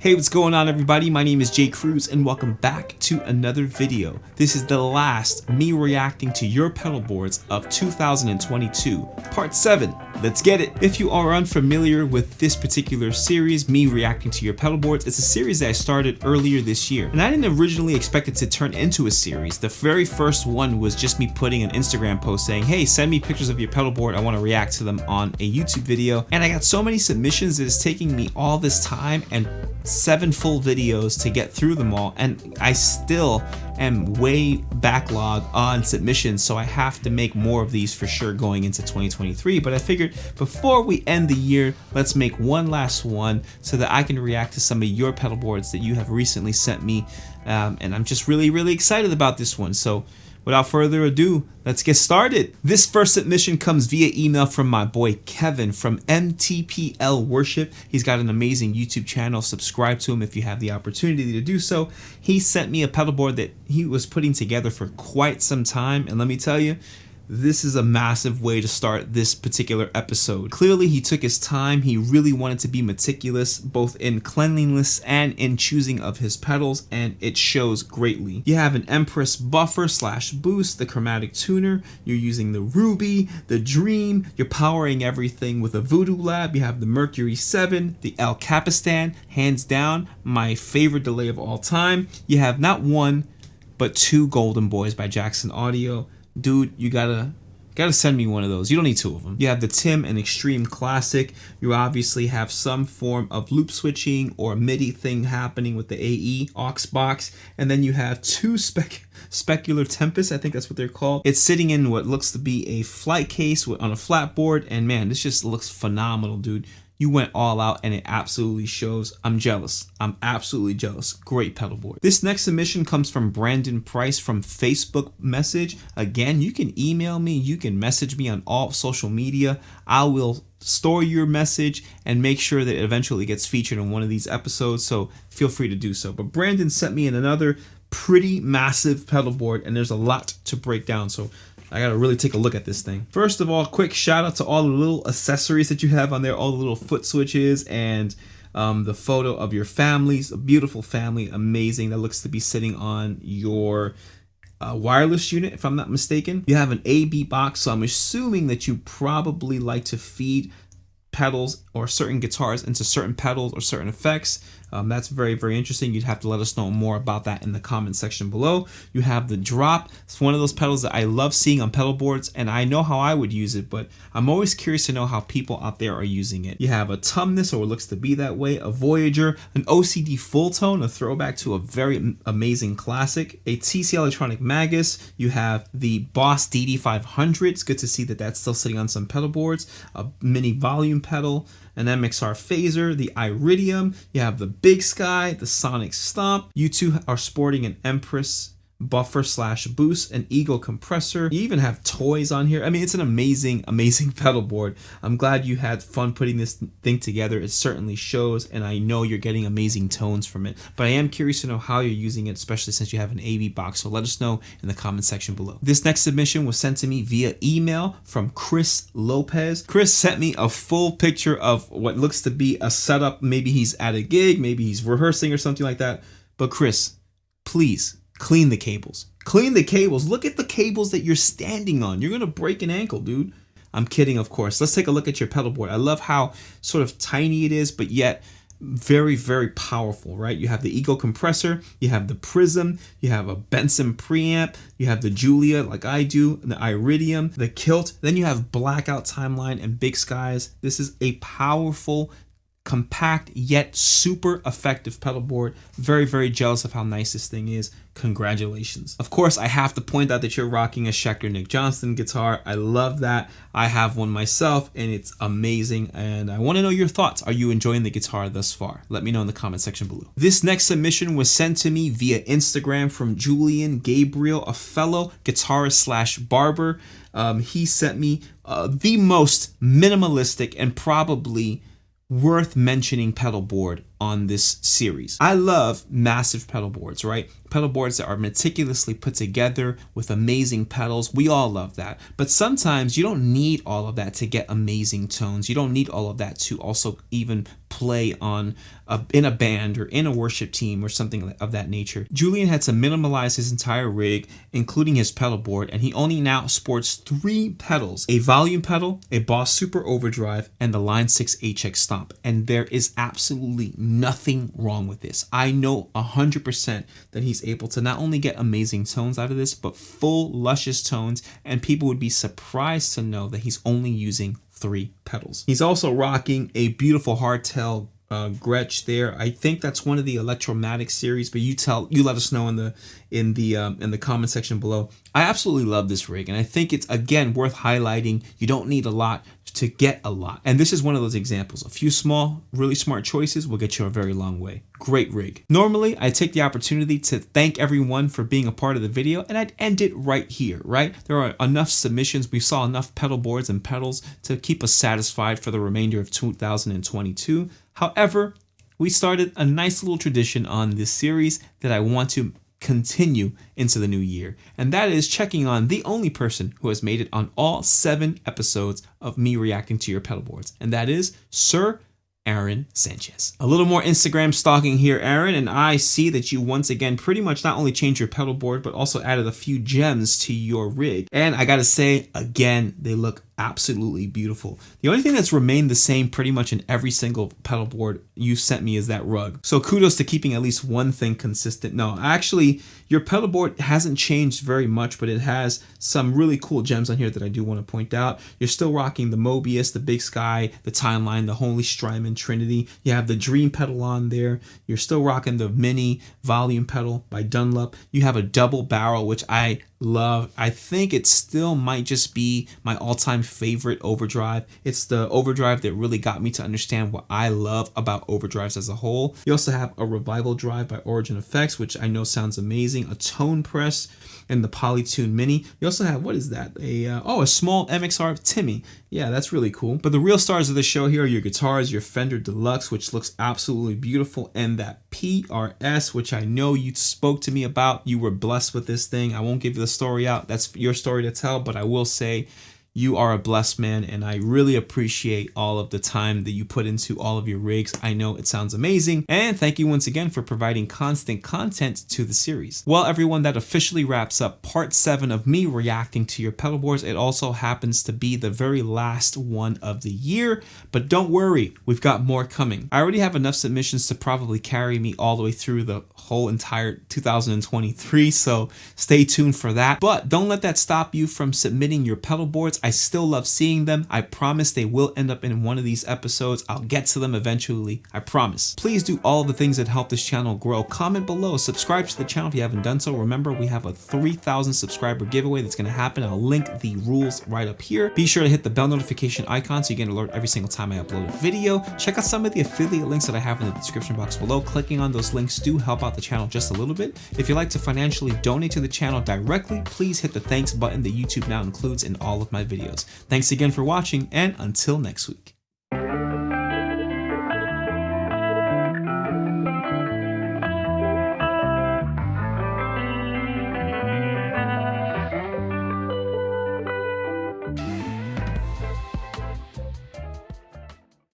Hey, what's going on everybody? My name is Cruz and welcome back to another video. This is the last me reacting to your pedal boards of 2022, part 7. Let's get it. If you are unfamiliar with this particular series, me reacting to your pedal boards, it's a series that I started earlier this year. And I didn't originally expect it to turn into a series. The very first one was just me putting an Instagram post saying, hey, send me pictures of your pedal board. I want to react to them on a YouTube video. And I got so many submissions that it's taking me all this time and 7 full videos to get through them all, and I still am way backlog on submissions, so I have to make more of these for sure going into 2023. But I figured before we end the year, let's make one last one so that I can react to some of your pedal boards that you have recently sent me, and I'm just really excited about this one. So without further ado, let's get started. This first submission comes via email from my boy Kevin from MTPL Worship. He's got an amazing YouTube channel. Subscribe to him if you have the opportunity to do so. He sent me a pedal board that he was putting together for quite some time, and let me tell you, this is a massive way to start this particular episode. Clearly, he took his time. He really wanted to be meticulous, both in cleanliness and in choosing of his pedals, and it shows greatly. You have an Empress buffer / boost, the chromatic tuner. You're using the Ruby, the Dream. You're powering everything with a Voodoo Lab. You have the Mercury 7, the El Capistan, hands down, my favorite delay of all time. You have not one, but 2 Golden Boys by Jackson Audio. Dude, you gotta send me one of those. You don't need 2 of them. You have the Tim and Extreme Classic. You obviously have some form of loop switching or MIDI thing happening with the AE aux box. And then you have 2 Specular Tempest, I think that's what they're called. It's sitting in what looks to be a flight case on a flat board. And man, this just looks phenomenal, dude. You went all out and it absolutely shows. I'm jealous. I'm absolutely jealous. Great pedal board. This next submission comes from Brandon Price from Facebook message. Again, you can email me. You can message me on all social media. I will store your message and make sure that it eventually gets featured in one of these episodes. So feel free to do so. But Brandon sent me in another pretty massive pedal board, and there's a lot to break down. So I gotta really take a look at this thing. First of all, quick shout out to all the little accessories that you have on there, all the little foot switches and the photo of your families. A beautiful family, amazing. That looks to be sitting on your wireless unit, if I'm not mistaken. You have an AB box, so I'm assuming that you probably like to feed pedals or certain guitars into certain pedals or certain effects. That's very interesting. You'd have to let us know more about that in the comment section below. You have the drop. It's one of those pedals that I love seeing on pedal boards, and I know how I would use it, but I'm always curious to know how people out there are using it. You have a Tumnus, or what looks to be that way, a Voyager, an OCD Full Tone, a throwback to a very amazing classic, a TC Electronic Magus. You have the Boss DD500. It's good to see that that's still sitting on some pedal boards, a mini volume pedal, an MXR phaser, the Iridium. You have the Big Sky, the Sonic Stomp. You two are sporting an Empress buffer / boost, an Eagle compressor. You even have toys on here. I mean, it's an amazing pedal board. I'm glad you had fun putting this thing together. It certainly shows, and I know you're getting amazing tones from it. But I am curious to know how you're using it, especially since you have an AV box. So let us know in the comment section below. This next submission was sent to me via email from Chris Lopez. Chris sent me a full picture of what looks to be a setup. Maybe he's at a gig, maybe he's rehearsing or something like that. But Chris, please, clean the cables. Clean the cables. Look at the cables that you're standing on. You're going to break an ankle, dude. I'm kidding, of course. Let's take a look at your pedal board. I love how sort of tiny it is, but yet very powerful, right? You have the Eagle compressor, you have the Prism, you have a Benson preamp, you have the Julia like I do, the Iridium, the Kilt, then you have Blackout Timeline and Big Skies. This is a powerful, compact yet super effective pedal board. Very jealous of how nice this thing is. Congratulations. Of course, I have to point out that you're rocking a Schecter Nick Johnston guitar. I love that. I have one myself and it's amazing, and I want to know your thoughts. Are you enjoying the guitar thus far? Let me know in the comment section below. This next submission was sent to me via Instagram from Julian Gabriel, a fellow guitarist / barber. He sent me the most minimalistic and probably worth mentioning pedal board on this series. I love massive pedal boards, right? Pedal boards that are meticulously put together with amazing pedals. We all love that. But sometimes you don't need all of that to get amazing tones. You don't need all of that to also even play on in a band or in a worship team or something of that nature. Julian had to minimalize his entire rig, including his pedal board, and he only now sports 3 pedals: a volume pedal, a Boss Super Overdrive, and the Line 6 HX Stomp. And there is absolutely nothing wrong with this. I know 100% that he's able to not only get amazing tones out of this, but full luscious tones, and people would be surprised to know that he's only using 3 pedals. He's also rocking a beautiful hardtail Gretsch there. I think that's one of the Electromatic series, but you let us know in the comment section below. I absolutely love this rig, and I think it's again worth highlighting. You don't need a lot to get a lot, and this is one of those examples. A few small, really smart choices will get you a very long way. Great rig. Normally, I take the opportunity to thank everyone for being a part of the video, and I'd end it right here, right? There are enough submissions. We saw enough pedal boards and pedals to keep us satisfied for the remainder of 2022. However, we started a nice little tradition on this series that I want to continue into the new year, and that is checking on the only person who has made it on all 7 episodes of me reacting to your pedal boards, and that is Sir Aaron Sanchez. A little more Instagram stalking here, Aaron, and I see that you once again pretty much not only changed your pedal board, but also added a few gems to your rig. And I gotta say, again, they look absolutely beautiful. The only thing that's remained the same pretty much in every single pedal board you sent me is that rug. So kudos to keeping at least one thing consistent. No, actually, your pedal board hasn't changed very much, but it has some really cool gems on here that I do want to point out. You're still rocking the Mobius, the Big Sky, the Timeline, the Holy Strymon Trinity. You have the Dream pedal on there. You're still rocking the Mini volume pedal by Dunlop. You have a double barrel, which I love. I think it still might just be my all-time favorite overdrive. It's the overdrive that really got me to understand what I love about overdrives as a whole. You also have a revival drive by Origin Effects, which I know sounds amazing, a tone press, and the Polytune Mini. You also have, what is that? A small MXR Timmy. Yeah, that's really cool. But the real stars of the show here are your guitars, your Fender Deluxe, which looks absolutely beautiful, and that PRS, which I know you spoke to me about. You were blessed with this thing. I won't give you the story out. That's your story to tell, but I will say you are a blessed man, and I really appreciate all of the time that you put into all of your rigs. I know it sounds amazing, and thank you once again for providing constant content to the series. Well, everyone, that officially wraps up part 7 of me reacting to your pedal boards. It also happens to be the very last one of the year, but don't worry, we've got more coming. I already have enough submissions to probably carry me all the way through the whole entire 2023, so stay tuned for that. But don't let that stop you from submitting your pedal boards. I still love seeing them. I promise they will end up in one of these episodes. I'll get to them eventually, I promise. Please do all the things that help this channel grow. Comment below, subscribe to the channel if you haven't done so. Remember, we have a 3,000 subscriber giveaway that's going to happen. I'll link the rules right up here. Be sure to hit the bell notification icon so you get an alert every single time I upload a video. Check out some of the affiliate links that I have in the description box below. Clicking on those links do help out the channel just a little bit. If you'd like to financially donate to the channel directly, please hit the thanks button that YouTube now includes in all of my videos. Thanks again for watching, and until next week.